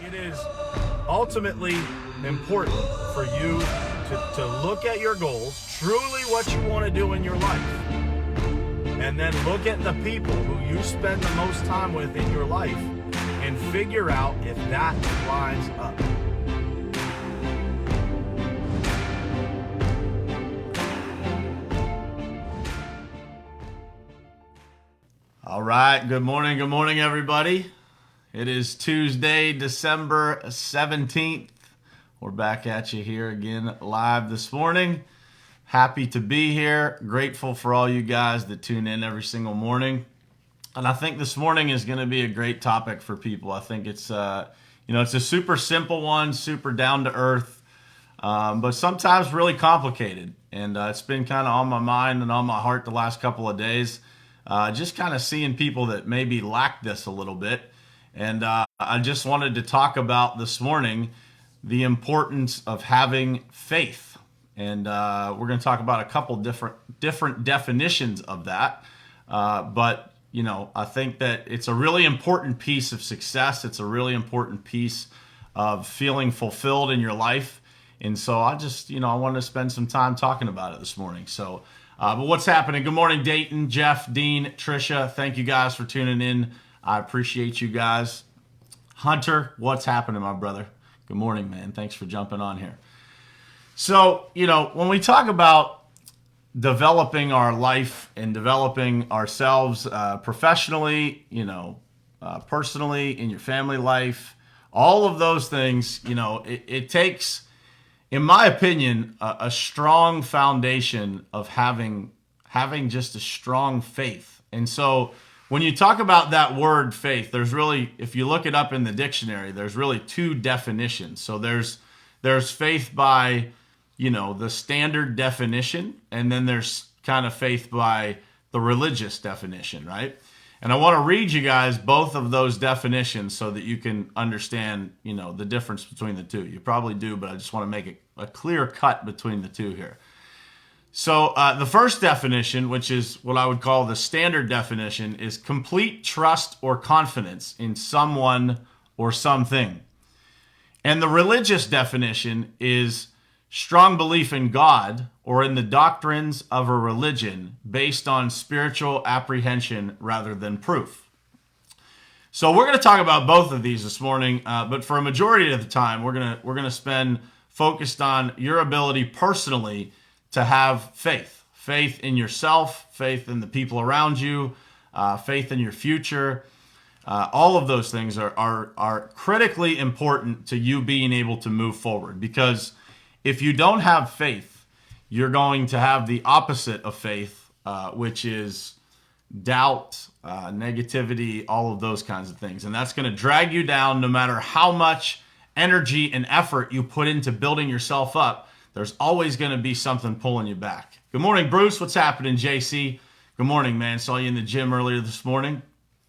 It is ultimately important for you to look at your goals, truly what you want to do in your life, and then look at the people who you spend the most time with in your life and figure out if that lines up. All right, good morning, everybody. It is Tuesday, December 17th. We're back at you here again live this morning. Happy to be here. Grateful for all you guys that tune in every single morning. And I think this morning is going to be a great topic for people. I think it's it's a super simple one, super down to earth, but sometimes really complicated. And it's been kind of on my mind and on my heart the last couple of days. Just kind of seeing people that maybe lack this a little bit. And I just wanted to talk about this morning the importance of having faith. And we're going to talk about a couple different definitions of that. But I think that it's a really important piece of success. It's a really important piece of feeling fulfilled in your life. And so I just, I wanted to spend some time talking about it this morning. So, but what's happening? Good morning, Dayton, Jeff, Dean, Trisha. Thank you guys for tuning in. I appreciate you guys. Hunter, what's happening, my brother? Good morning, man. Thanks for jumping on here. So, when we talk about developing our life and developing ourselves professionally, personally, in your family life, all of those things, it takes, in my opinion, a strong foundation of having just a strong faith. And so when you talk about that word faith, there's really, if you look it up in the dictionary, there's really two definitions. So there's faith by, the standard definition, and then there's kind of faith by the religious definition, right? And I want to read you guys both of those definitions so that you can understand, the difference between the two. You probably do, but I just want to make it a clear cut between the two here. So the first definition, which is what I would call the standard definition, is complete trust or confidence in someone or something. And the religious definition is strong belief in God or in the doctrines of a religion based on spiritual apprehension rather than proof. So we're going to talk about both of these this morning, but for a majority of the time, we're going to spend focused on your ability personally to have faith in yourself, faith in the people around you, faith in your future. All of those things are critically important to you being able to move forward, because if you don't have faith, you're going to have the opposite of faith, which is doubt, negativity, all of those kinds of things. And that's going to drag you down no matter how much energy and effort you put into building yourself up. There's always going to be something pulling you back. Good morning, Bruce. What's happening, JC? Good morning, man. Saw you in the gym earlier this morning.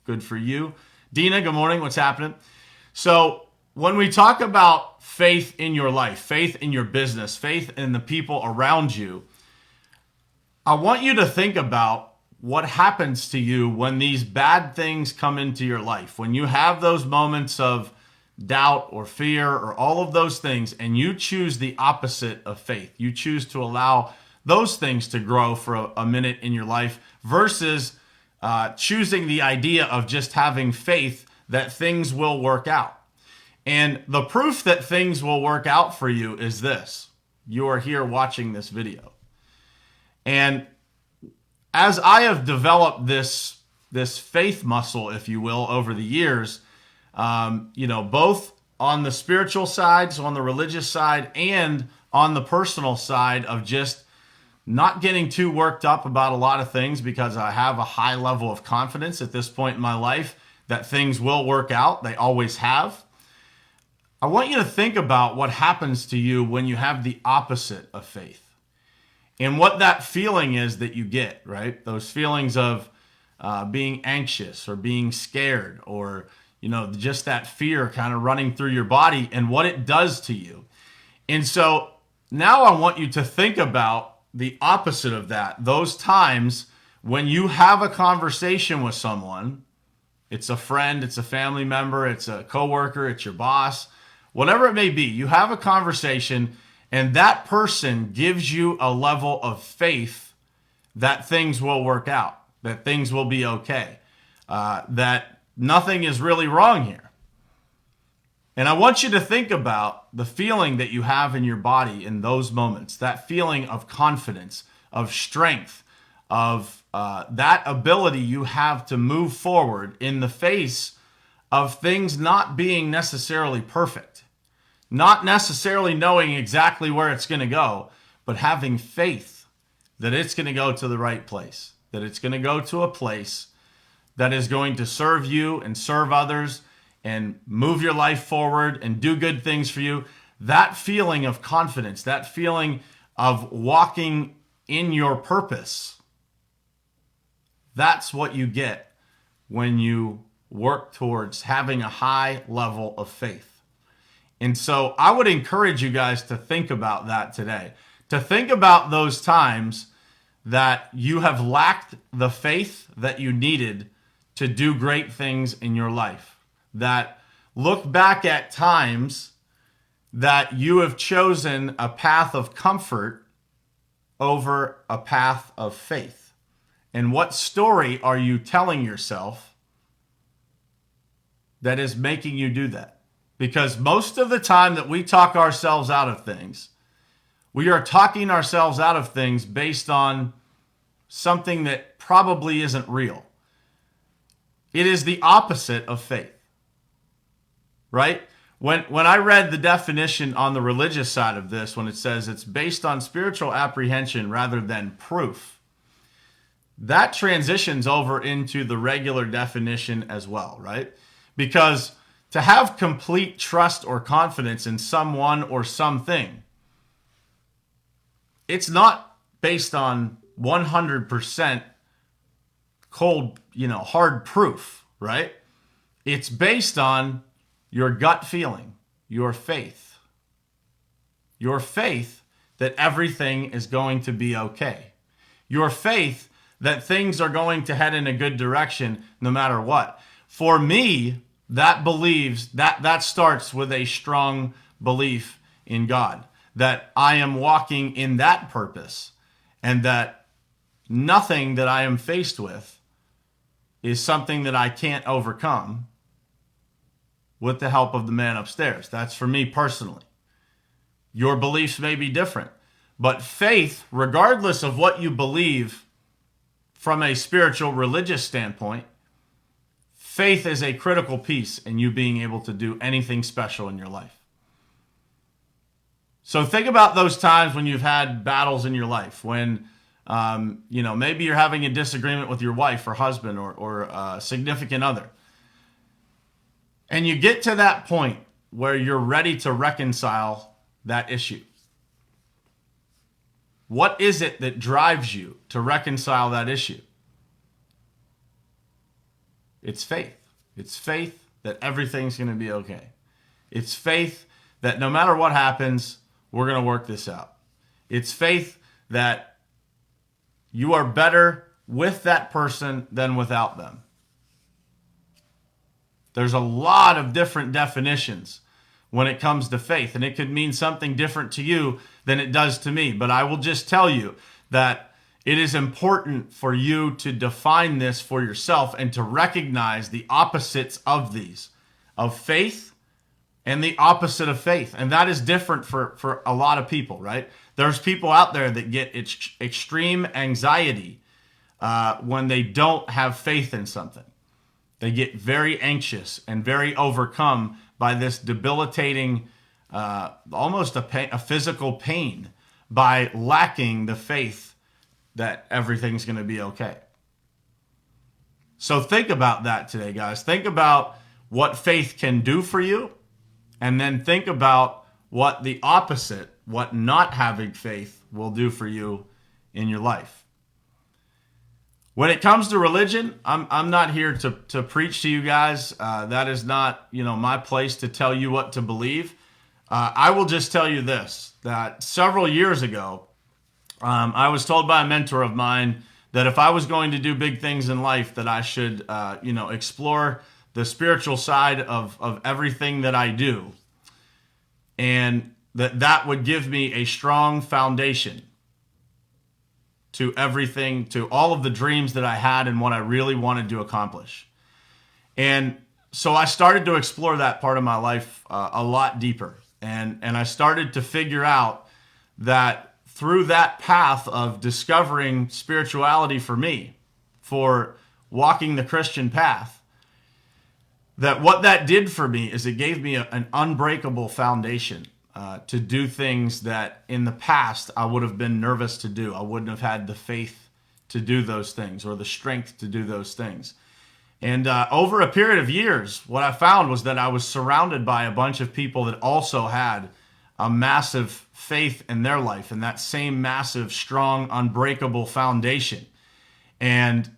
Good for you. Dina, good morning. What's happening? So when we talk about faith in your life, faith in your business, faith in the people around you, I want you to think about what happens to you when these bad things come into your life. When you have those moments of doubt or fear or all of those things, and you choose the opposite of faith. You choose to allow those things to grow for a minute in your life versus choosing the idea of just having faith that things will work out. And the proof that things will work out for you is this. You are here watching this video. And as I have developed this faith muscle, if you will, over the years, both on the spiritual side, so on the religious side, and on the personal side of just not getting too worked up about a lot of things, because I have a high level of confidence at this point in my life that things will work out. They always have. I want you to think about what happens to you when you have the opposite of faith and what that feeling is that you get, right? Those feelings of being anxious or being scared, or just that fear kind of running through your body and what it does to you. And so now I want you to think about the opposite of that. Those times when you have a conversation with someone It's a friend, it's a family member, it's a coworker, it's your boss, whatever it may be. You have a conversation and that person gives you a level of faith that things will work out, that things will be okay, that nothing is really wrong here. And I want you to think about the feeling that you have in your body in those moments, that feeling of confidence, of strength, of that ability you have to move forward in the face of things not being necessarily perfect, not necessarily knowing exactly where it's going to go, but having faith that it's going to go to the right place, that it's going to go to a place that is going to serve you and serve others and move your life forward and do good things for you. That feeling of confidence, that feeling of walking in your purpose, that's what you get when you work towards having a high level of faith. And so I would encourage you guys to think about that today, to think about those times that you have lacked the faith that you needed to do great things in your life. That look back at times that you have chosen a path of comfort over a path of faith. And what story are you telling yourself that is making you do that? Because most of the time that we talk ourselves out of things, we are talking ourselves out of things based on something that probably isn't real. It is the opposite of faith, right? When I read the definition on the religious side of this, when it says it's based on spiritual apprehension rather than proof, that transitions over into the regular definition as well, right? Because to have complete trust or confidence in someone or something, it's not based on 100% cold, hard proof, right? It's based on your gut feeling, your faith that everything is going to be okay. Your faith that things are going to head in a good direction no matter what. For me, that starts with a strong belief in God, that I am walking in that purpose and that nothing that I am faced with is something that I can't overcome with the help of the man upstairs. That's for me personally. Your beliefs may be different, but faith, regardless of what you believe from a spiritual religious standpoint, faith is a critical piece in you being able to do anything special in your life. So think about those times when you've had battles in your life, when maybe you're having a disagreement with your wife or husband or a significant other. And you get to that point where you're ready to reconcile that issue. What is it that drives you to reconcile that issue? It's faith. It's faith that everything's going to be okay. It's faith that no matter what happens, we're going to work this out. It's faith that you are better with that person than without them. There's a lot of different definitions when it comes to faith, and it could mean something different to you than it does to me. But I will just tell you that it is important for you to define this for yourself and to recognize the opposites of these, of faith and the opposite of faith. And that is different for a lot of people, right? There's people out there that get extreme anxiety when they don't have faith in something. They get very anxious and very overcome by this debilitating, almost a physical pain by lacking the faith that everything's going to be okay. So think about that today, guys. Think about what faith can do for you, and then think about what the opposite, what not having faith will do for you in your life. When it comes to religion, I'm not here to preach to you guys. That is not, my place to tell you what to believe. I will just tell you this, that several years ago, I was told by a mentor of mine that if I was going to do big things in life, that I should, explore the spiritual side of everything that I do. And that would give me a strong foundation to everything, to all of the dreams that I had and what I really wanted to accomplish. And so I started to explore that part of my life a lot deeper. And I started to figure out that through that path of discovering spirituality for me, for walking the Christian path, that what that did for me is it gave me an unbreakable foundation to do things that in the past I would have been nervous to do. I wouldn't have had the faith to do those things or the strength to do those things. And over a period of years, what I found was that I was surrounded by a bunch of people that also had a massive faith in their life and that same massive, strong, unbreakable foundation. And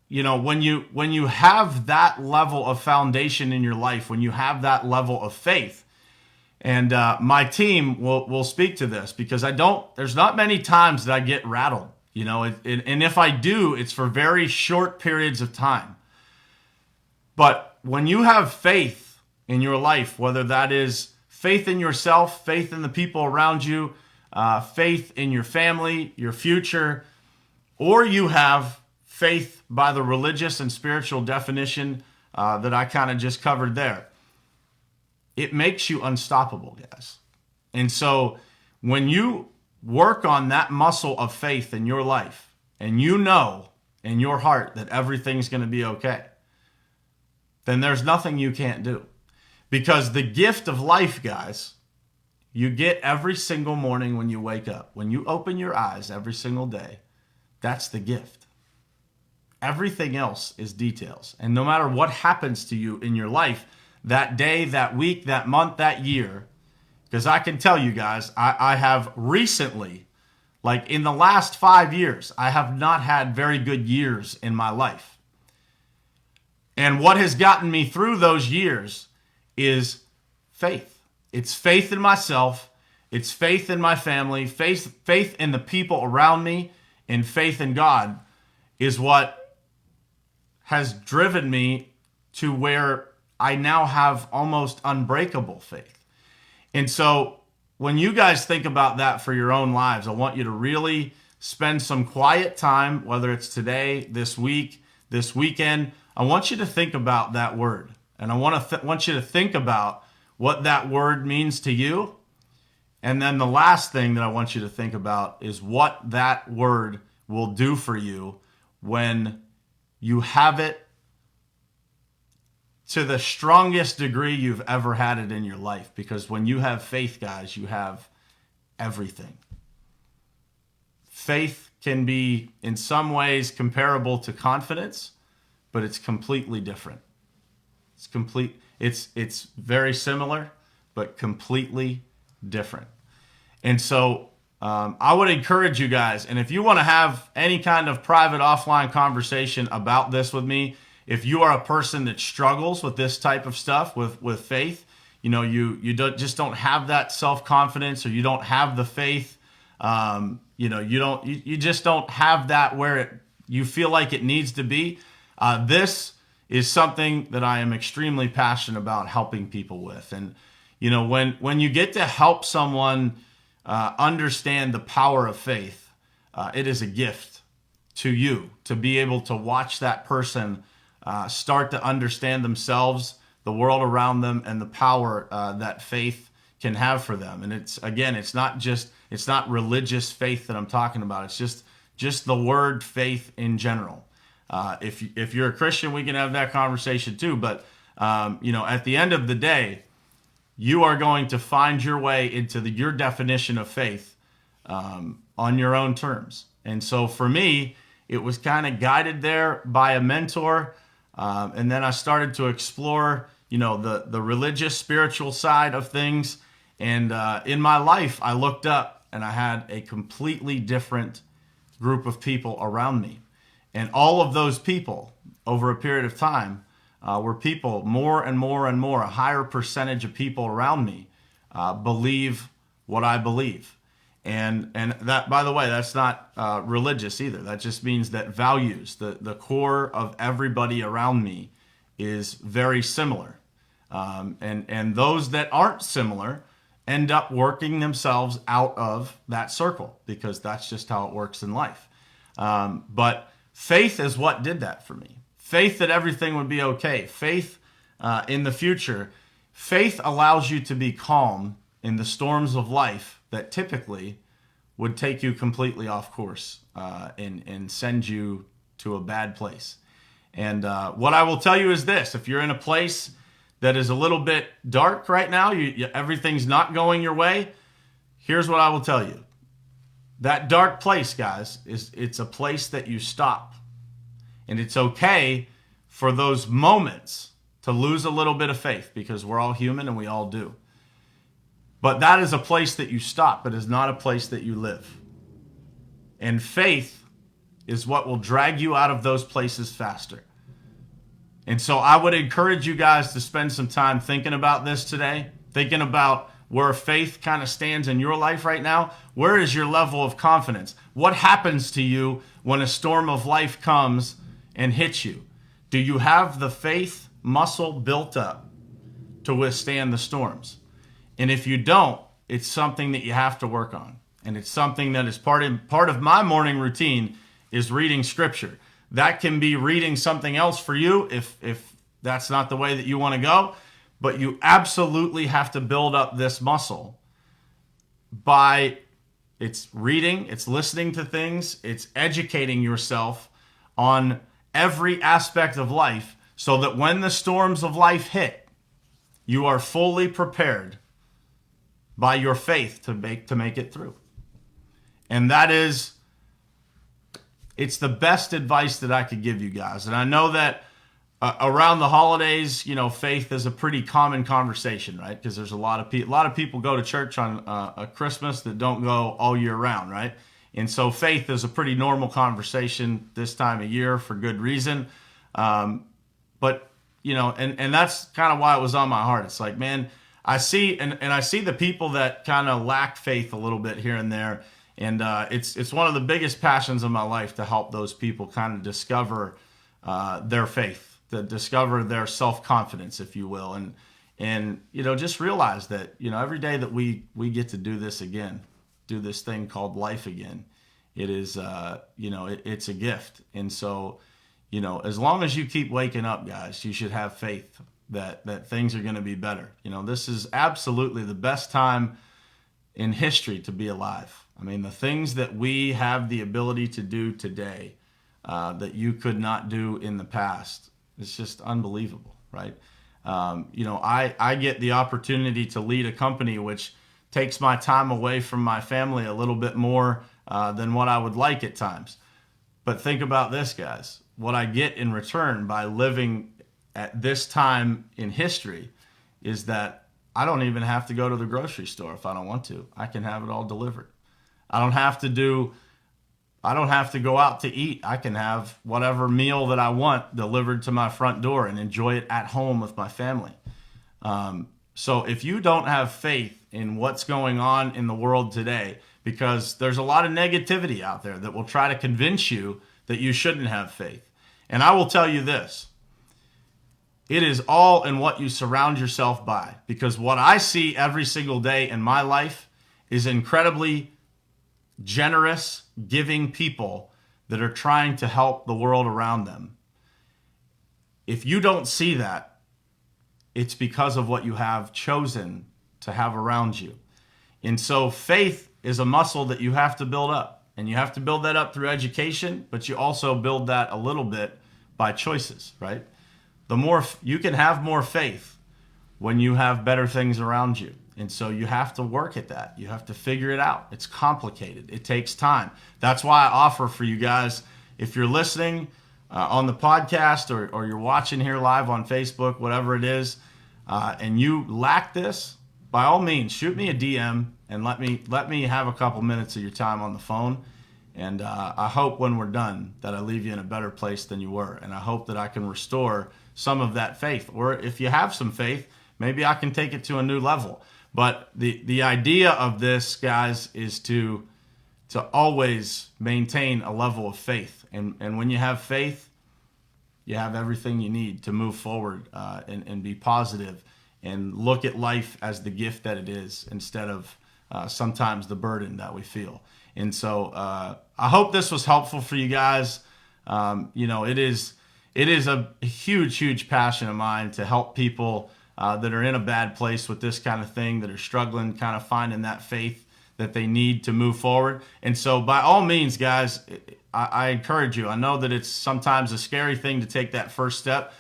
when you have that level of foundation in your life, when you have that level of faith, and my team will speak to this because there's not many times that I get rattled, and if I do, it's for very short periods of time. But when you have faith in your life, whether that is faith in yourself, faith in the people around you, faith in your family, your future, or you have faith by the religious and spiritual definition that I kind of just covered there, it makes you unstoppable, guys. And so when you work on that muscle of faith in your life, and you know in your heart that everything's going to be okay, then there's nothing you can't do. Because the gift of life, guys, you get every single morning when you wake up. When you open your eyes every single day, that's the gift. Everything else is details. And no matter what happens to you in your life, that day, that week, that month, that year, because I can tell you guys, I have recently, like in the last 5 years, I have not had very good years in my life. And what has gotten me through those years is faith. It's faith in myself. It's faith in my family. Faith in the people around me, and faith in God is what has driven me to where I now have almost unbreakable faith. And so when you guys think about that for your own lives, I want you to really spend some quiet time, whether it's today, this week, this weekend. I want you to think about that word. And I want you to think about what that word means to you. And then the last thing that I want you to think about is what that word will do for you when you have it to the strongest degree you've ever had it in your life. Because when you have faith, guys, you have everything. Faith can be in some ways comparable to confidence, but it's completely different. It's very similar, but completely different. And so I would encourage you guys, and if you want to have any kind of private offline conversation about this with me, if you are a person that struggles with this type of stuff, with faith, you just don't have that self-confidence, or you don't have the faith, you just don't have that where you feel like it needs to be. This is something that I am extremely passionate about helping people with. And, when you get to help someone understand the power of faith, it is a gift to you to be able to watch that person start to understand themselves, the world around them, and the power that faith can have for them. And it's not religious faith that I'm talking about. It's just the word faith in general. If you're a Christian, we can have that conversation too. But at the end of the day, you are going to find your way into your definition of faith on your own terms. And so for me, it was kind of guided there by a mentor. And then I started to explore, the religious, spiritual side of things. And in my life, I looked up and I had a completely different group of people around me. And all of those people, over a period of time, were people, more and more and more, a higher percentage of people around me believe what I believe. And that, by the way, that's not religious either. That just means that values, the core of everybody around me, is very similar. And those that aren't similar end up working themselves out of that circle, because that's just how it works in life. But faith is what did that for me. Faith that everything would be okay. Faith in the future. Faith allows you to be calm in the storms of life that typically would take you completely off course and send you to a bad place. And what I will tell you is this: if you're in a place that is a little bit dark right now, everything's not going your way, here's what I will tell you. That dark place, guys, it's a place that you stop. And it's okay for those moments to lose a little bit of faith, because we're all human and we all do. But that is a place that you stop. It is not a place that you live. And faith is what will drag you out of those places faster. And so I would encourage you guys to spend some time thinking about this today, thinking about where faith kind of stands in your life right now. Where is your level of confidence? What happens to you when a storm of life comes and hits you? Do you have the faith muscle built up to withstand the storms? And if you don't, it's something that you have to work on. And it's something that is part of my morning routine is reading scripture. That can be reading something else for you if that's not the way that you want to go. But you absolutely have to build up this muscle by it's reading, it's listening to things, it's educating yourself on every aspect of life, so that when the storms of life hit, you are fully prepared by your faith to make it through. And it's the best advice that I could give you guys. And I know that around the holidays, faith is a pretty common conversation, right? Because there's a lot of people go to church on a Christmas that don't go all year round, right? And so faith is a pretty normal conversation this time of year for good reason. But and that's kind of why it was on my heart. It's like, man, I see the people that kind of lack faith a little bit here and there. And it's one of the biggest passions of my life to help those people kind of discover their faith, to discover their self-confidence, if you will. And just realize that, every day that we get to do this again, do this thing called life again, it is, it's a gift. And so, as long as you keep waking up, guys, you should have faith that things are going to be better. This is absolutely the best time in history to be alive. I mean, the things that we have the ability to do today that you could not do in the past, it's just unbelievable, right? I get the opportunity to lead a company which takes my time away from my family a little bit more than what I would like at times. But think about this, guys. What I get in return by living at this time in history is that I don't even have to go to the grocery store if I don't want to. I can have it all delivered. I don't have to go out to eat. I can have whatever meal that I want delivered to my front door and enjoy it at home with my family. So if you don't have faith in what's going on in the world today, because there's a lot of negativity out there that will try to convince you that you shouldn't have faith. And I will tell you this, it is all in what you surround yourself by, because what I see every single day in my life is incredibly generous, giving people that are trying to help the world around them. If you don't see that, it's because of what you have chosen to have around you. And so faith is a muscle that you have to build up. And you have to build that up through education, but you also build that a little bit by choices, right? You can have more faith when you have better things around you. And so you have to work at that. You have to figure it out. It's complicated. It takes time. That's why I offer for you guys, if you're listening on the podcast or you're watching here live on Facebook, whatever it is, and you lack this, by all means, shoot me a DM and let me have a couple minutes of your time on the phone. And I hope when we're done that I leave you in a better place than you were. And I hope that I can restore some of that faith. Or if you have some faith, maybe I can take it to a new level. But the idea of this, guys, is to always maintain a level of faith. And when you have faith, you have everything you need to move forward and be positive and look at life as the gift that it is instead of sometimes the burden that we feel. And so I hope this was helpful for you guys. It is a huge passion of mine to help people that are in a bad place with this kind of thing, that are struggling, kind of finding that faith that they need to move forward. And so by all means, guys, I encourage you. I know that it's sometimes a scary thing to take that first step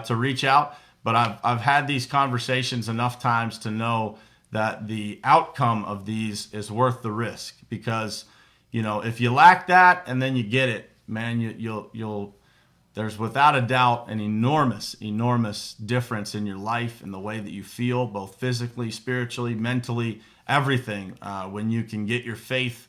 to reach out, but I've had these conversations enough times to know that the outcome of these is worth the risk. Because, if you lack that and then you get it, man, you'll there's without a doubt an enormous difference in your life and the way that you feel, both physically, spiritually, mentally, everything, when you can get your faith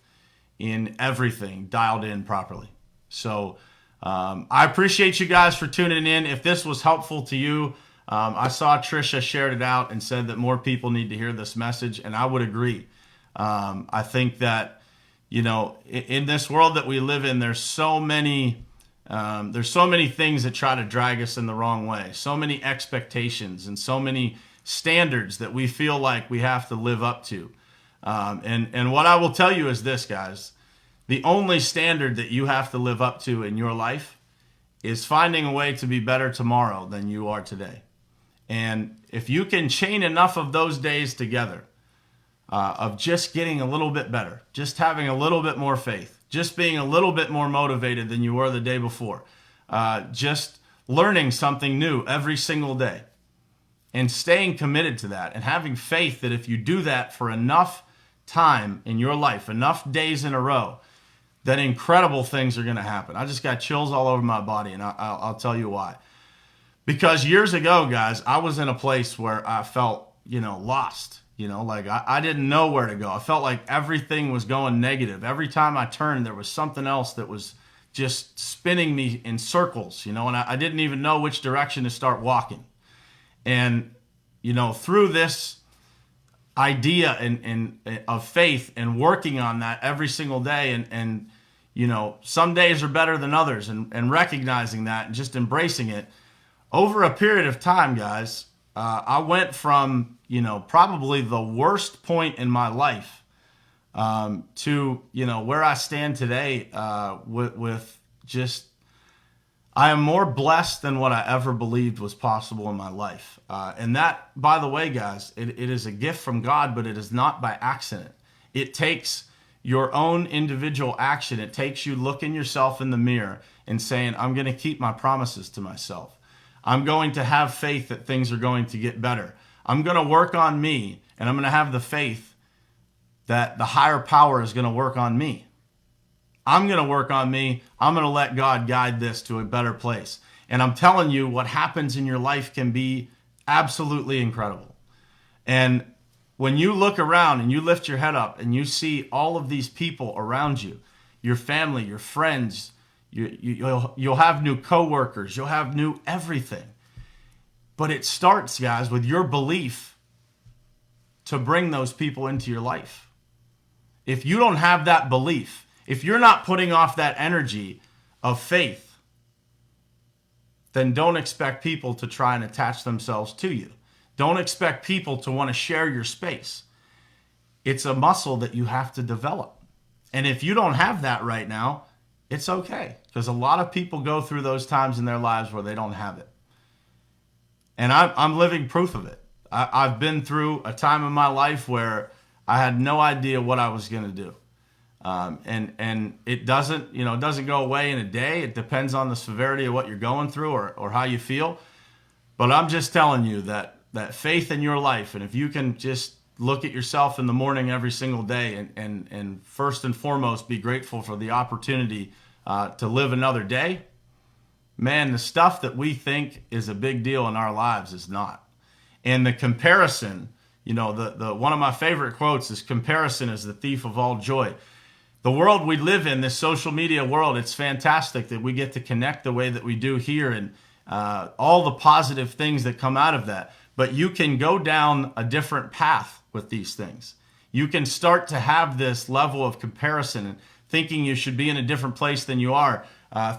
in everything dialed in properly. So I appreciate you guys for tuning in. If this was helpful to you, I saw Trisha shared it out and said that more people need to hear this message, and I would agree. I think that, in this world that we live in, there's so many things that try to drag us in the wrong way, so many expectations and so many standards that we feel like we have to live up to. And what I will tell you is this, guys: the only standard that you have to live up to in your life is finding a way to be better tomorrow than you are today. And if you can chain enough of those days together, of just getting a little bit better, just having a little bit more faith, just being a little bit more motivated than you were the day before, just learning something new every single day and staying committed to that and having faith that if you do that for enough time in your life, enough days in a row, then incredible things are going to happen. I just got chills all over my body, and I'll tell you why. Because years ago, guys, I was in a place where I felt, lost. Like I didn't know where to go. I felt like everything was going negative. Every time I turned, there was something else that was just spinning me in circles, and I didn't even know which direction to start walking. And, through this idea and of faith and working on that every single day, and some days are better than others, and recognizing that and just embracing it, over a period of time, guys, I went from, probably the worst point in my life to, where I stand today with just, I am more blessed than what I ever believed was possible in my life. And that, by the way, guys, it is a gift from God, but it is not by accident. It takes your own individual action. It takes you looking yourself in the mirror and saying, I'm going to keep my promises to myself. I'm going to have faith that things are going to get better. I'm going to work on me, and I'm going to have the faith that the higher power is going to work on me. I'm going to work on me. I'm going to let God guide this to a better place. And I'm telling you, what happens in your life can be absolutely incredible. And when you look around and you lift your head up and you see all of these people around you, your family, your friends, you'll have new coworkers, you'll have new everything. But it starts, guys, with your belief to bring those people into your life. If you don't have that belief, if you're not putting off that energy of faith, then don't expect people to try and attach themselves to you. Don't expect people to want to share your space. It's a muscle that you have to develop. And if you don't have that right now, it's okay, because a lot of people go through those times in their lives where they don't have it. And I'm living proof of it. I've been through a time in my life where I had no idea what I was going to do. And it doesn't go away in a day. It depends on the severity of what you're going through or how you feel. But I'm just telling you that faith in your life, and if you can just look at yourself in the morning every single day and first and foremost be grateful for the opportunity to live another day, man, the stuff that we think is a big deal in our lives is not. And the comparison, the one of my favorite quotes is, comparison is the thief of all joy. The world we live in, this social media world, it's fantastic that we get to connect the way that we do here and all the positive things that come out of that. But you can go down a different path with these things. You can start to have this level of comparison and thinking you should be in a different place than you are,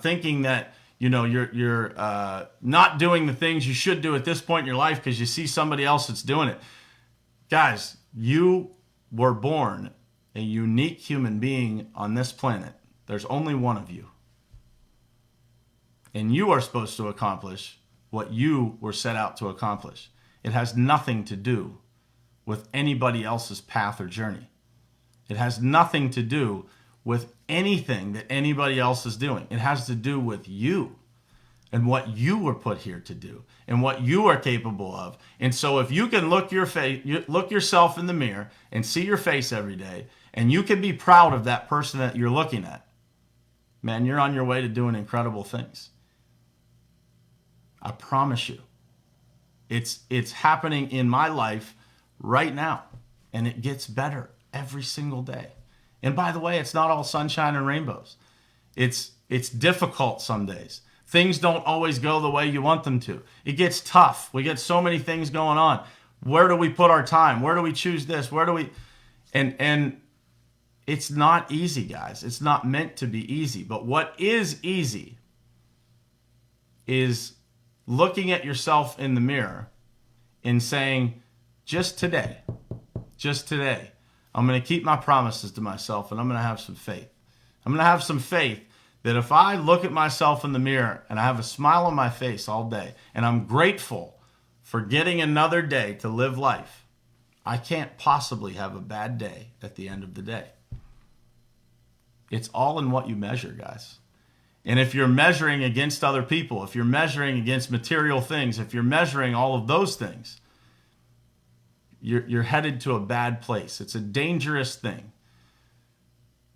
thinking that you're not doing the things you should do at this point in your life because you see somebody else that's doing it. Guys, you were born a unique human being on this planet. There's only one of you. And you are supposed to accomplish what you were set out to accomplish. It has nothing to do with anybody else's path or journey. It has nothing to do with anything that anybody else is doing. It has to do with you and what you were put here to do and what you are capable of. And so if you can look yourself in the mirror and see your face every day, and you can be proud of that person that you're looking at, man, you're on your way to doing incredible things. I promise you. It's happening in my life right now, and it gets better every single day. And by the way, it's not all sunshine and rainbows. It's difficult some days. Things don't always go the way you want them to. It gets tough. We get so many things going on. Where do we put our time? Where do we choose this? Where do we... And it's not easy, guys. It's not meant to be easy. But what is easy is looking at yourself in the mirror and saying, just today, I'm going to keep my promises to myself, and I'm going to have some faith. I'm going to have some faith that if I look at myself in the mirror and I have a smile on my face all day, and I'm grateful for getting another day to live life, I can't possibly have a bad day at the end of the day. It's all in what you measure, guys. And if you're measuring against other people, if you're measuring against material things, if you're measuring all of those things, you're headed to a bad place. It's a dangerous thing.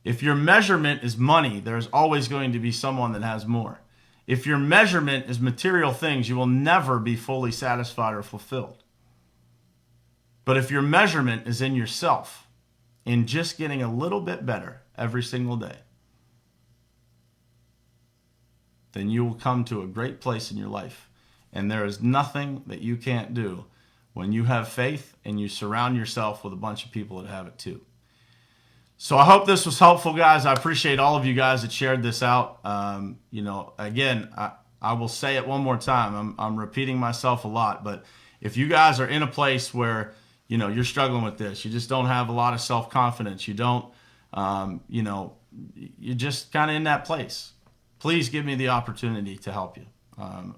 If your measurement is money, there's always going to be someone that has more. If your measurement is material things, you will never be fully satisfied or fulfilled. But if your measurement is in yourself, in just getting a little bit better every single day, then you will come to a great place in your life. And there is nothing that you can't do when you have faith and you surround yourself with a bunch of people that have it too. So I hope this was helpful, guys. I appreciate all of you guys that shared this out. Again, I will say it one more time. I'm repeating myself a lot, but if you guys are in a place where, you're struggling with this, you just don't have a lot of self-confidence, you don't, you're just kind of in that place, please give me the opportunity to help you.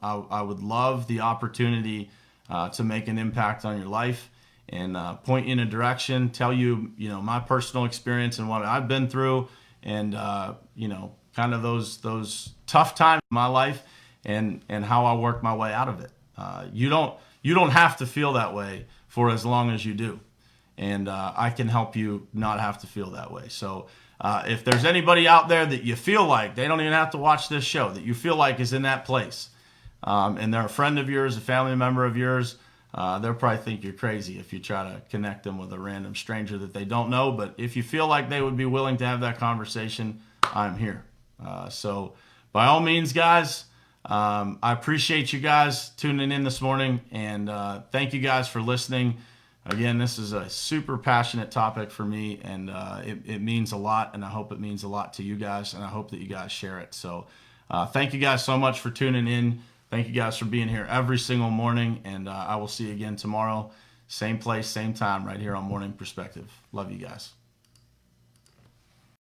I would love the opportunity to make an impact on your life and point you in a direction, tell you, my personal experience and what I've been through, and kind of those tough times in my life, and how I work my way out of it. You don't have to feel that way for as long as you do, and I can help you not have to feel that way. So if there's anybody out there that you feel like they don't even have to watch this show, that you feel like is in that place, and they're a friend of yours, a family member of yours, they'll probably think you're crazy if you try to connect them with a random stranger that they don't know. But if you feel like they would be willing to have that conversation, I'm here. So by all means, guys, I appreciate you guys tuning in this morning, and thank you guys for listening. Again, this is a super passionate topic for me, and it means a lot, and I hope it means a lot to you guys, and I hope that you guys share it. So thank you guys so much for tuning in. Thank you guys for being here every single morning, and I will see you again tomorrow. Same place, same time, right here on Morning Perspective. Love you guys.